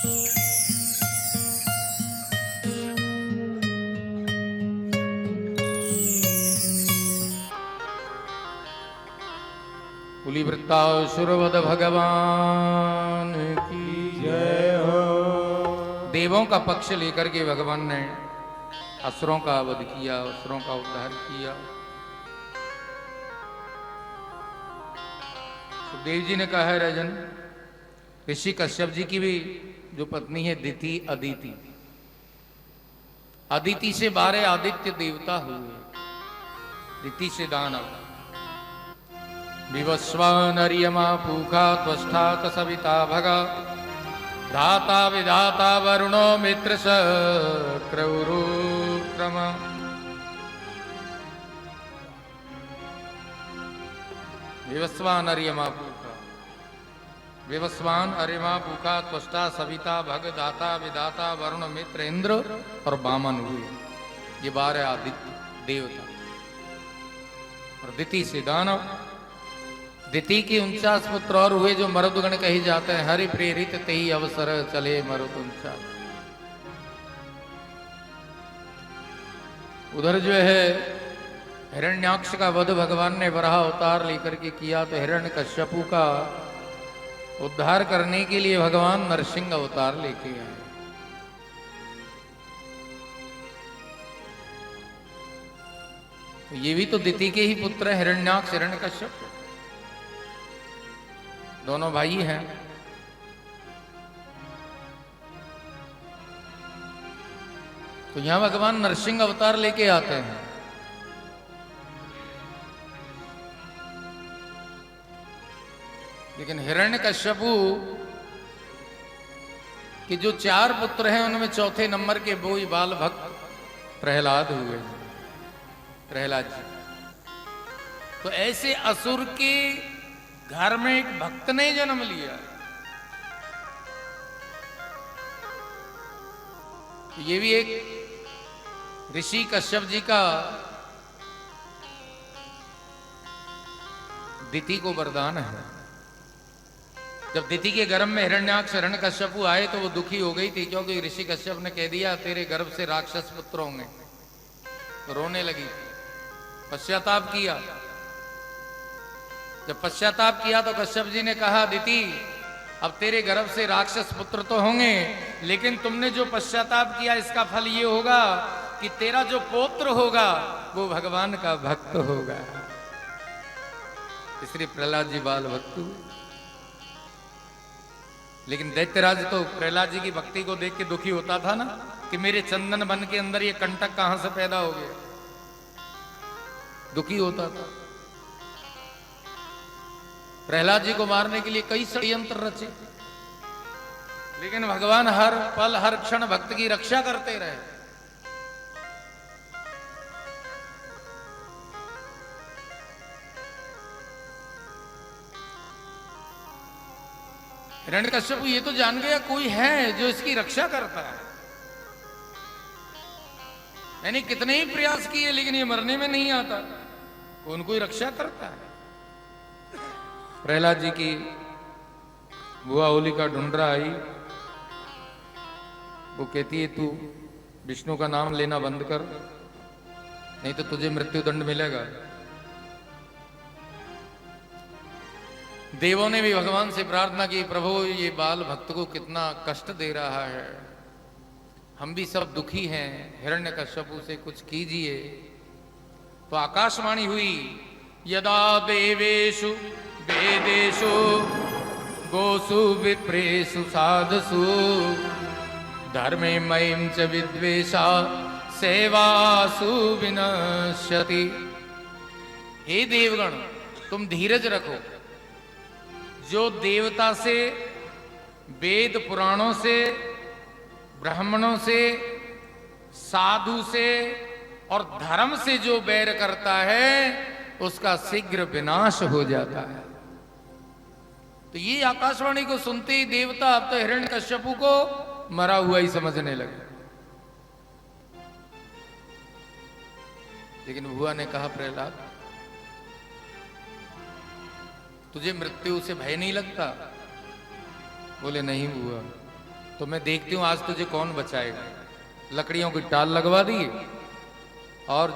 कुली वृत्तासुरवध भगवान की जय हो। देवों का पक्ष लेकर के भगवान ने असुरों का वध किया, असुरों का उद्धार किया। सुखदेव जी ने कहा है राजन, ऋषि कश्यप जी की भी जो पत्नी है दिति अदिति, अदिति से 12 आदित्य देवता हुए, दिति से दानव। विवस्वान अर्यमा पूखा त्वष्टा सविता भगा, धाता विधाता वरुणो मित्र क्रम। विवस्वान अर्यमा पूखा, विवस्वान अर्यमा पूखा त्वष्टा सविता भग, दाता विधाता वरुण मित्र इंद्र और वामन हुए। ये 12 आदित्य देवता। और दिति से दानव। दिति की 49 पुत्र और हुए जो मरुदगण कहे जाते हैं। हरि प्रेरित तेहि अवसर चले मरुद 49। उधर जो है हिरण्याक्ष का वध भगवान ने वराह अवतार लेकर के किया, तो हिरण्यकश्यपु का उद्धार करने के लिए भगवान नरसिंह अवतार लेके आए। तो ये भी तो दिति के ही पुत्र है, हिरण्याक्ष हिरण्यकश्यप, दोनों भाई हैं। तो यहां भगवान नरसिंह अवतार लेके आते हैं। लेकिन हिरण्यकश्यपु के जो 4 पुत्र हैं उनमें चौथे नंबर के बोई बाल भक्त प्रहलाद हुए। प्रहलाद जी तो ऐसे असुर के घर में एक भक्त ने जन्म लिया। ये भी एक ऋषि कश्यप जी का दिति को वरदान है। जब दिति के गर्भ में हिरण्याक्ष हिरण्यकश्यपु आए तो वो दुखी हो गई थी, क्योंकि ऋषि कश्यप ने कह दिया तेरे गर्भ से राक्षस पुत्र होंगे। तो रोने लगी, पश्चाताप किया। जब पश्चाताप किया तो कश्यप जी ने कहा दिति अब तेरे गर्भ से राक्षस पुत्र तो होंगे, लेकिन तुमने जो पश्चाताप किया इसका फल ये होगा कि तेरा जो पौत्र होगा वो भगवान का भक्त होगा। इसलिए प्रहलाद जी बाल भक्त हुए। लेकिन दैत्यराज तो प्रहलाद जी की भक्ति को देख के दुखी होता था ना, कि मेरे चंदन वन के अंदर ये कंटक कहां से पैदा हो गया, दुखी होता था। प्रहलाद जी को मारने के लिए कई षड्यंत्र रचे, लेकिन भगवान हर पल हर क्षण भक्त की रक्षा करते रहे। हिरण्यकश्यप ये तो जान गया कोई है जो इसकी रक्षा करता है। मैंने कितने ही प्रयास किए लेकिन ये मरने में नहीं आता, कौन कोई रक्षा करता है। प्रहलाद जी की बुआ होलिका ढूंढरा आई। वो कहती है तू विष्णु का नाम लेना बंद कर, नहीं तो तुझे मृत्यु दंड मिलेगा। देवों ने भी भगवान से प्रार्थना की, प्रभु ये बाल भक्त को कितना कष्ट दे रहा है, हम भी सब दुखी हैं, हिरण्यकश्यपु से कुछ कीजिए। तो आकाशवाणी हुई, यदा देवेषु वेदेषु गोसु विप्रेषु साधसु धर्मे मयीं च विद्वेषा सेवासु विनश्यति। हे देवगण तुम धीरज रखो। जो देवता से, वेद पुराणों से, ब्राह्मणों से, साधु से और धर्म से जो बैर करता है उसका शीघ्र विनाश हो जाता है। तो ये आकाशवाणी को सुनते ही देवता अब तो हिरण्यकश्यपु को मरा हुआ ही समझने लगे। लेकिन बुआ ने कहा प्रहलाद तुझे मृत्यु से भय नहीं लगता? बोले नहीं बुआ, तो मैं देखती हूं आज तुझे कौन बचाएगा। लकड़ियों की टाल लगवा दी और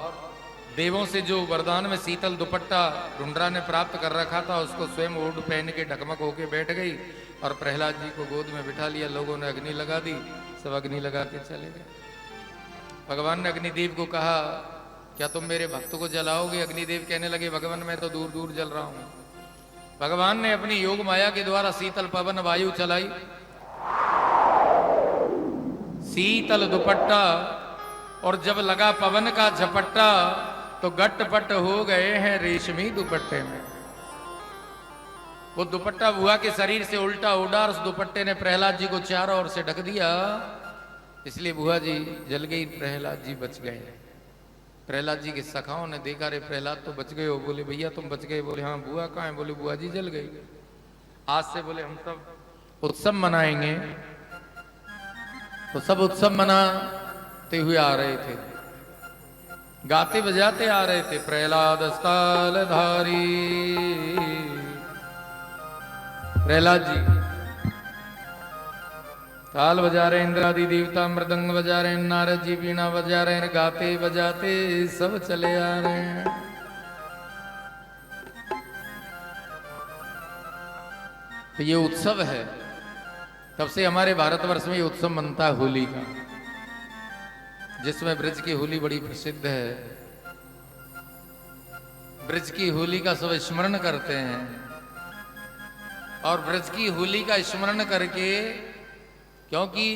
देवों से जो वरदान में शीतल दुपट्टा ढूंढरा ने प्राप्त कर रखा था उसको स्वयं ओढ़ पहन के ढकमक होके बैठ गई और प्रहलाद जी को गोद में बिठा लिया। लोगों ने अग्नि लगा दी, सब अग्नि लगा के चले गए। भगवान ने अग्निदेव को कहा क्या तुम मेरे भक्त को जलाओगे? अग्निदेव कहने लगे भगवान मैं तो दूर दूर जल रहा हूं। भगवान ने अपनी योग माया के द्वारा शीतल पवन वायु चलाई, शीतल दुपट्टा, और जब लगा पवन का झपट्टा तो गटपट हो गए हैं रेशमी दुपट्टे में। वो दुपट्टा बुआ के शरीर से उल्टा उड़ा और उस दुपट्टे ने प्रहलाद जी को चारों ओर से ढक दिया, इसलिए बुआ जी जल गई, प्रहलाद जी बच गए। प्रहलाद जी के सखाओं ने देखा रे प्रहलाद तो बच गए हो। बोले भैया तुम बच गए? बोले हाँ। बुआ कहाँ है? बोले बुआ जी जल गई। आज से बोले हम सब उत्सव मनाएंगे। तो सब उत्सव मनाते हुए आ रहे थे, गाते बजाते आ रहे थे। प्रहलाद स्थाल धारी, प्रहलाद जी ताल बजा रहे, इंद्रादि देवता मृदंग बजा रहे, नारद जी वीणा बजा रहे हैं, गाते बजाते सब चले आ रहे हैं। तो ये उत्सव है, तब से हमारे भारतवर्ष में ये उत्सव मनता है होली का, जिसमें ब्रज की होली बड़ी प्रसिद्ध है। ब्रज की होली का सब स्मरण करते हैं और ब्रज की होली का स्मरण करके, क्योंकि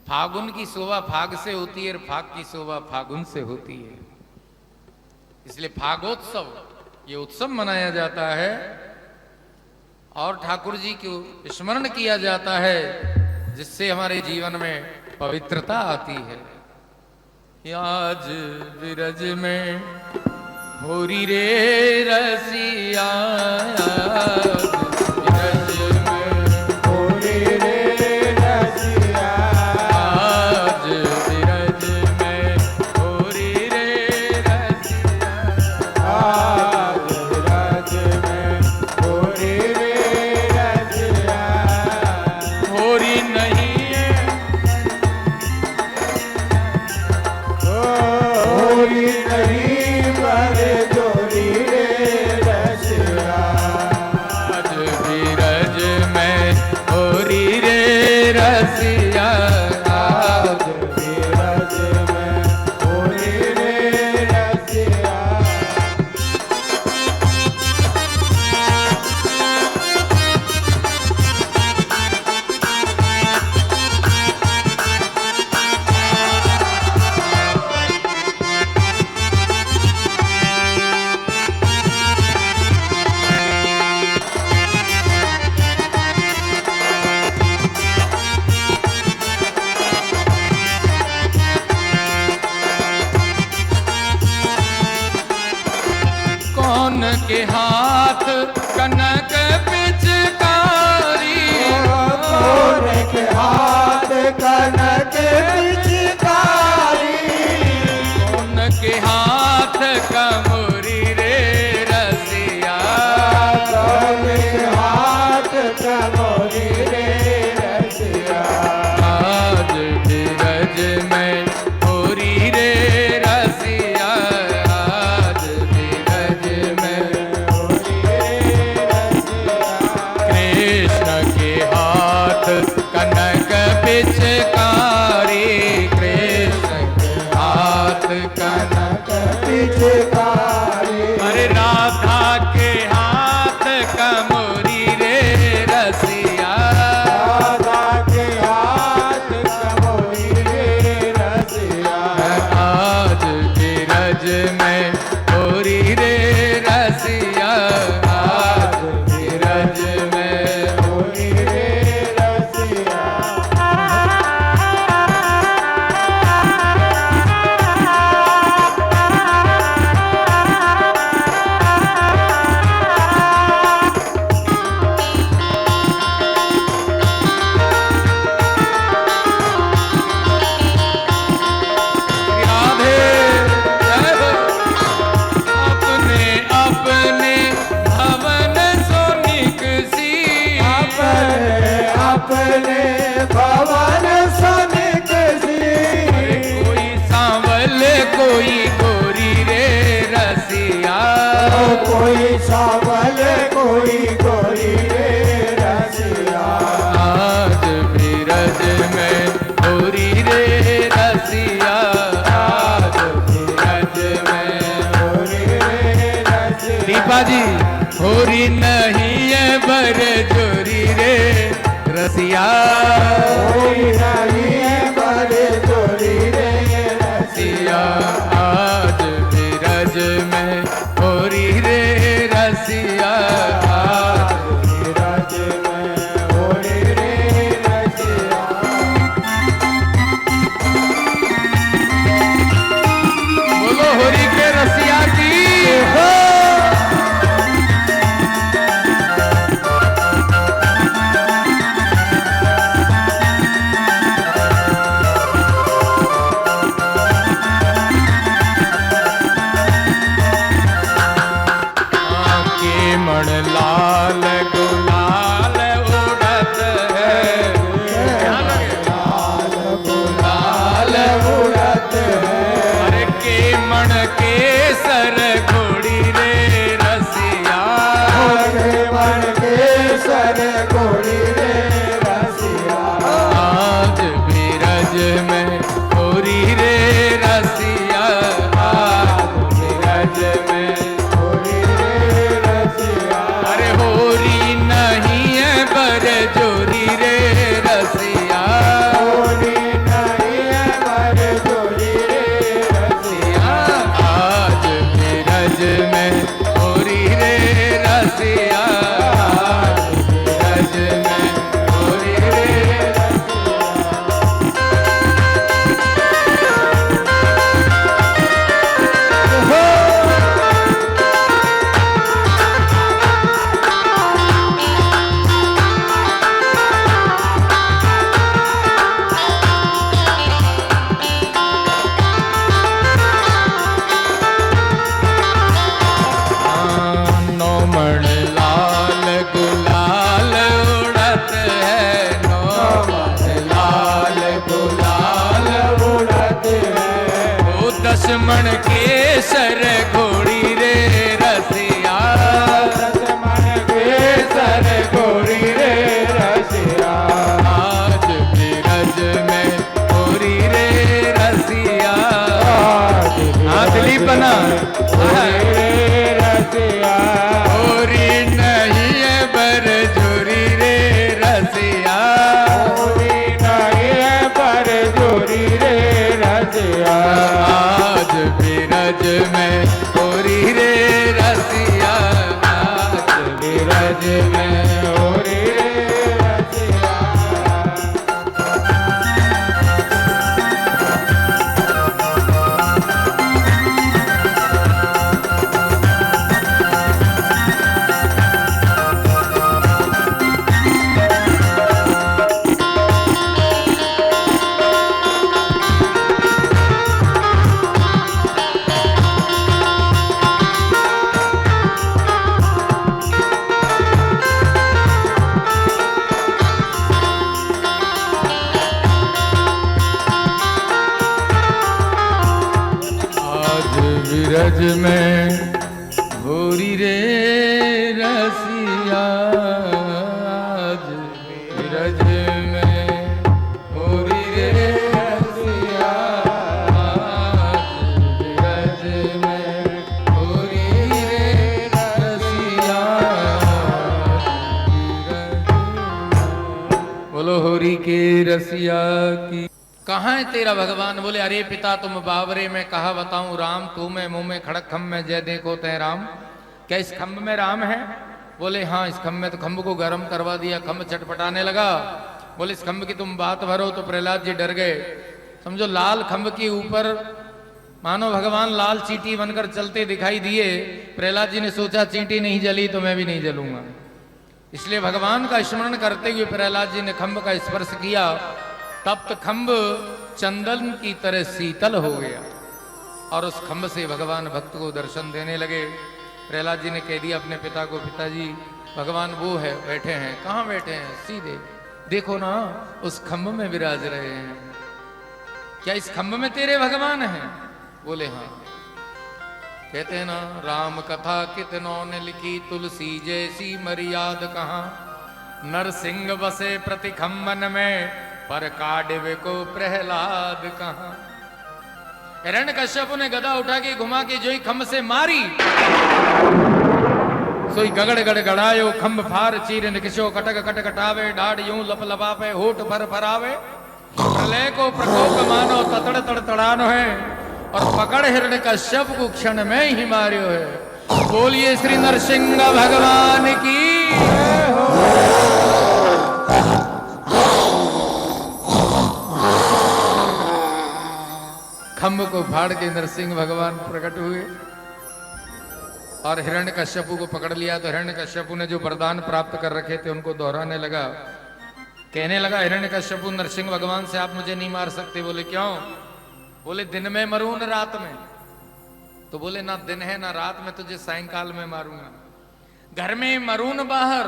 फागुन की शोभा फाग से होती है और फाग की शोभा फागुन से होती है, इसलिए फागोत्सव ये उत्सव मनाया जाता है और ठाकुर जी को स्मरण किया जाता है, जिससे हमारे जीवन में पवित्रता आती है। आज विरज में होरी रे रसिया, के हाथ कनक पिचकारी, कौन के हाथ कनक पिचकारी, कौन के हाथ कमोरी रे रसिया, कौन के हाथ कमोरी रे रसिया। आज विरज में होरी रे रसिया, आज विरज में कनक पिचकारी, कृष्ण के हाथ कनक पिचकारी, अरे राधा के हाथ कमोरी रे रसिया, राधा के हाथ कमोरी रे रसिया। आज विरज में होरी रे रसिया, आज विरज में होरी रे रसिया। पवन सनिक सी कोई सांवल कोई गोरी रे रसिया कोई सावल कोई गोरी रे रसिया आज बिरज में गोरी रे रसिया आज बिरज में गोरी रे रसिया दीपा जी होरी नहीं है बर जोरी रे रसिया कोई नहीं है बड़े गोरी रे रसिया आज बिरज में होरी रे रसिया आज रज में गोरी रे रसिया बोलो होरी के रसिया की आंखें मण लाल गुलाल उड़त है ध्यान लगे। लाल उड़त है अरे के मण के सर घोड़ी रे रसिया मन के सर गोरी रे रसिया आज बिरज में होरी रे रसिया आज बिरज में गोरी रे रसिया अरे होरी नहीं है बर जोरी रे रसिया गोरी नहीं है बर गोरी रे रसिया आज बिरज में होरी रे रसिया आज बिरज में होरी रे नौमण लाल गुलाल उड़त है नौमण लाल गुलाल उड़त है ओ दशमण के सर घोड़ी रे रसिया मन के सर गोरी रे रसिया आज बिरज में होरी रे रसिया हाँ दिलीप बना रे रसिया होरी नहीं है बर जोरी रे रसिया गोरी नहीं है बर गोरी रे रसिया आज बिरज में होरी रे रसिया आज बिरज में गोरी रे रसिया आज बिरज में होरी रे रसिया आज बिरज में होरी रे रसिया आज बिरज में होरी रे रसिया बोलो होरी के रसिया की। कहाँ है तेरा भगवान? बोले अरे पिता तुम बावरे में कहा बताऊं राम, तू में मुंह में खड़क खम्भ में जय देखो तय राम। क्या इस खम्भ में राम है? बोले हाँ इस खम्भ में। तो खम्भ को गर्म करवा दिया, खम्भ चटपटाने लगा। बोले इस खम्भ की तुम बात भरो। तो प्रहलाद जी डर गए। समझो लाल खम्भ के ऊपर मानो भगवान लाल चींटी बनकर चलते दिखाई दिए। प्रहलाद जी ने सोचा चींटी नहीं जली तो मैं भी नहीं जलूंगा। इसलिए भगवान का स्मरण करते हुए प्रहलाद जी ने खम्भ का स्पर्श किया। तप्त खम्भ चंदन की तरह शीतल हो गया और उस खम्भ से भगवान भक्त को दर्शन देने लगे। प्रहलाद जी ने कह दिया अपने पिता को, पिताजी भगवान वो है बैठे हैं। कहाँ बैठे हैं? सीधे देखो ना उस खंभ में विराज रहे हैं, क्या इस खंभ में तेरे भगवान हैं? बोले हाँ। कहते हैं ना, राम कथा कितनों ने लिखी, तुलसी जैसी मर्याद कहाँ, नरसिंह बसे प्रति खंबन में, पर काडिव को प्रहलाद कहाँ। हिरण्यकश्यप ने गदा उठा के घुमा के जोई खंभ से मारी, सोई गगड़ गड़ गड़ायो खंभ फार चीर निकशो, कटक कट कटावे डाढ़ यूं लप लपावे, होठ फर फरावे, प्रलय को प्रकोप मानो ततड़ तड़ तड़ानो है, और पकड़ हिरण्यकश्यप को क्षण में ही मारियो है। बोलिए श्री नरसिंह भगवान की जय हो। खंभ को फाड़ के नरसिंह भगवान प्रकट हुए और हिरण्यकश्यपु को पकड़ लिया। तो हिरण्यकश्यपु ने जो वरदान प्राप्त कर रखे थे उनको दोहराने लगा, कहने लगा, हिरण्यकश्यपु नरसिंह भगवान से आप मुझे नहीं मार सकते। बोले क्यों? बोले दिन में मरूं न रात में। तो बोले ना दिन है ना रात में, तुझे सायंकाल में मारूंगा। घर में मरूं न बाहर।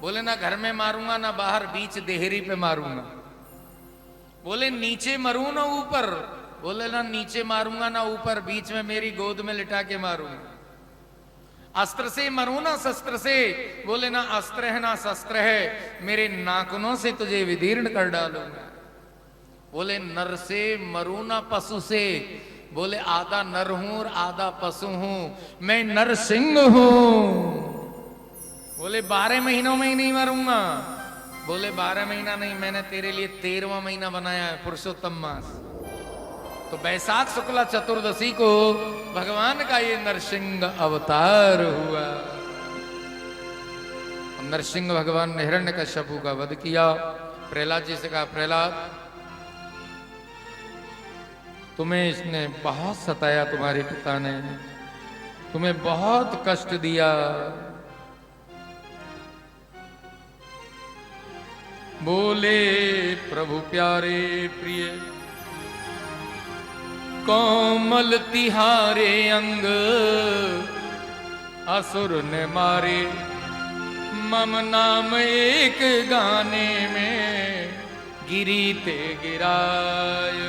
बोले ना घर में मारूंगा ना बाहर, बीच देहरी पे मारूंगा। बोले नीचे मरूं न ऊपर। बोले ना नीचे मारूंगा ना ऊपर, बीच में मेरी गोद में लिटा के मारूंगा। अस्त्र से मरू ना शस्त्र से। बोले ना अस्त्र है ना शस्त्र है, मेरे नाखूनों से तुझे विदीर्ण कर डालूंगा। बोले नर से मरू ना पशु से। बोले आधा नर हूं और आधा पशु हूं, मैं नरसिंह हूं। बोले 12 महीनों में ही नहीं मरूंगा। बोले 12 महीना नहीं, मैंने तेरे लिए 13वां महीना बनाया है, पुरुषोत्तम मास। तो बैसाख शुक्ला चतुर्दशी को भगवान का ये नरसिंह अवतार हुआ। नरसिंह भगवान ने हिरण्यकश्यपु का वध किया। प्रहलाद जी से कहा, प्रहलाद तुम्हें इसने बहुत सताया, तुम्हारे पिता ने तुम्हें बहुत कष्ट दिया। बोले प्रभु प्यारे प्रिय, कोमल तिहारे अंग असुर ने मारे, मम नाम एक गाने में गिरीते गिराय।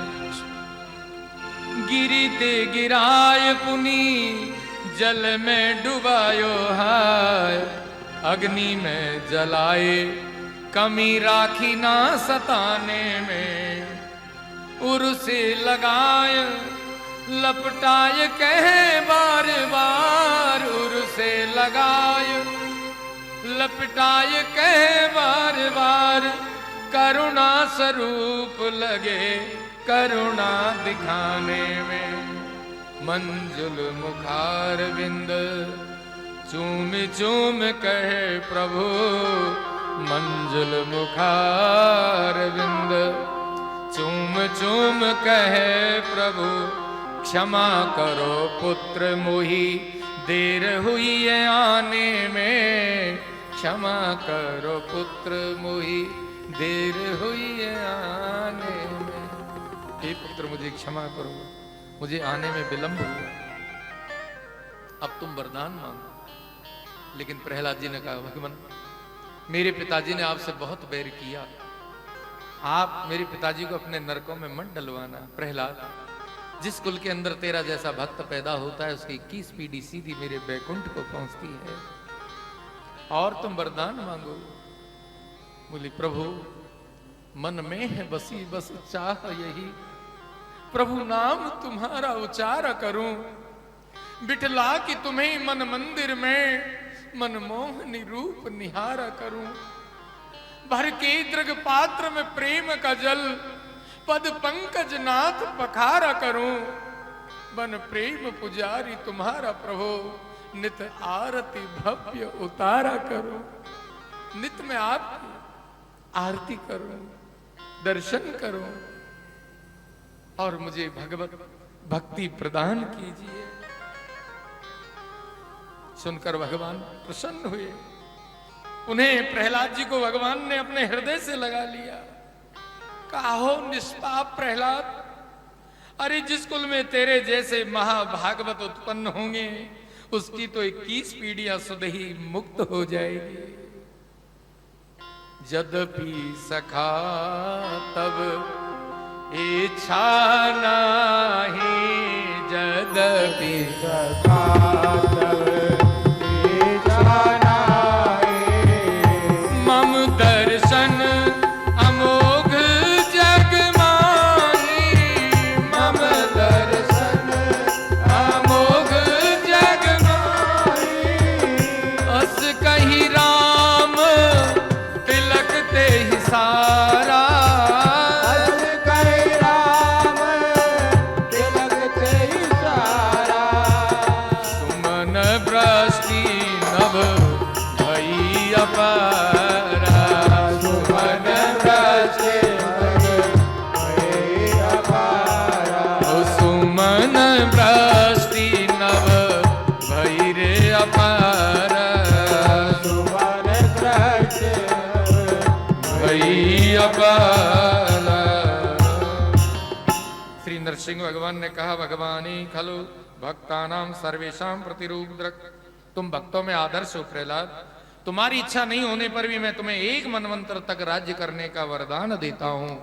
गिरीते गिराय पुनी जल में डुबायो हाय, अग्नि में जलाए कमी राखी ना सताने में। उर्से लगाय लपटाय कहे बार बार, उर्से लगाय लपटाय कहे बार बार, करुणा स्वरूप लगे करुणा दिखाने में। मंजुल मुखार बिंद चूम चूम कहे प्रभु, मंजुल मुखार बिंद चूम चूम कहे प्रभु, क्षमा करो पुत्र मोही देर हुई है आने में। क्षमा करो पुत्र मोही देर हुई है आने में। हे पुत्र मुझे क्षमा करो, मुझे आने में विलंब हुआ। अब तुम वरदान मांगो। लेकिन प्रहलाद जी ने कहा, भगवान मेरे पिताजी ने आपसे बहुत बैर किया, आप मेरे पिताजी को अपने नरकों में मत डलवाना। प्रहलाद, जिस कुल के अंदर तेरा जैसा भक्त पैदा होता है उसकी 21 पीढ़ी सीधी मेरे बैकुंठ को पहुंचती है। और तुम वरदान मांगो। बोली प्रभु मन में है बसी बस चाह यही, प्रभु नाम तुम्हारा उच्चार करूं। बिठला कि तुम्हें मन मंदिर में मनमोहनी रूप निहारा करूं। भर के दृग पात्र में प्रेम का जल, पद पंकज नाथ पखारा करूं। बन प्रेम पुजारी तुम्हारा प्रभु, नित आरती भव्य उतारा करूं। नित में आपकी आरती करूं, दर्शन करूं और मुझे भगवत भक्ति प्रदान कीजिए। सुनकर भगवान प्रसन्न हुए। उन्हें प्रहलाद जी को भगवान ने अपने हृदय से लगा लिया। कहा, हो निष्पाप प्रहलाद, अरे जिस कुल में तेरे जैसे महाभागवत उत्पन्न होंगे उसकी तो 21 पीढ़ियां सुध ही मुक्त हो जाएगी। यद्यपि सखा तब इच्छा नाही, यद्यपि सखा तब इच्छा नाही। मम दर्शन अमोघ जग माही, मम दर्शन अमोघ जग माही। अस कही राम तिलक ते ही सारा, अस कही राम तिलक ते ही सारा। सुमन वृष्टि नभ भई अपारा, सुमन वृष्टि भई अपारा। ओ सुमन वृष्टि नभ भई रे अपारा, सुमन वृष्टि भई अपारा। श्री नरसिंह भगवान ने कहा, भगवानी खलु भक्तानाम सर्वेशा प्रतिरूप। तुम भक्तों में आदर्श हो प्रहलाद, तुम्हारी इच्छा नहीं होने पर भी मैं तुम्हें एक मनवंतर तक राज्य करने का वरदान देता हूं।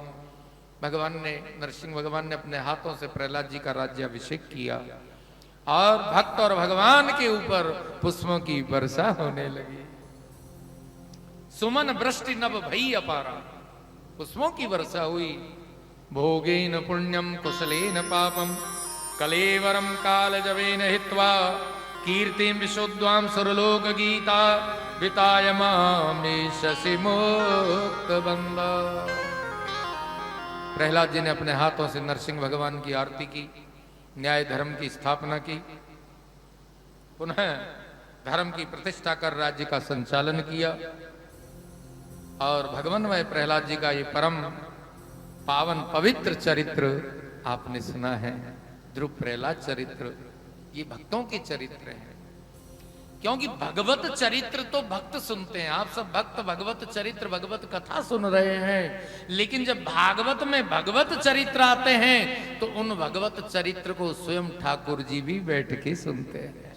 भगवान ने, नरसिंह भगवान ने अपने हाथों से प्रहलाद जी का राज्याभिषेक किया और भक्त और भगवान के ऊपर पुष्पों की वर्षा होने लगी। सुमन वृष्टि नभ भई अपारा, पुष्पों की वर्षा हुई। भोगेन पुण्यम कुशलेन पापम, कलेवरम काल जवेन हित्वा, कीर्तिम विशुद्धाम सुरलोक गीता, विताय मामे शशि मुक्त बंदा। प्रहलाद जी ने अपने हाथों से नरसिंह भगवान की आरती की, न्याय धर्म की स्थापना की, पुनः धर्म की प्रतिष्ठा कर राज्य का संचालन किया। और भगवानमय प्रहलाद जी का ये परम पावन पवित्र चरित्र आपने सुना है, ध्रुव प्रहलाद चरित्र। ये भक्तों के चरित्र हैं, क्योंकि भगवत चरित्र तो भक्त सुनते हैं। आप सब भक्त भगवत चरित्र, भगवत कथा सुन रहे हैं, लेकिन जब भागवत में भगवत चरित्र आते हैं तो उन भगवत चरित्र को स्वयं ठाकुर जी भी बैठ के सुनते हैं।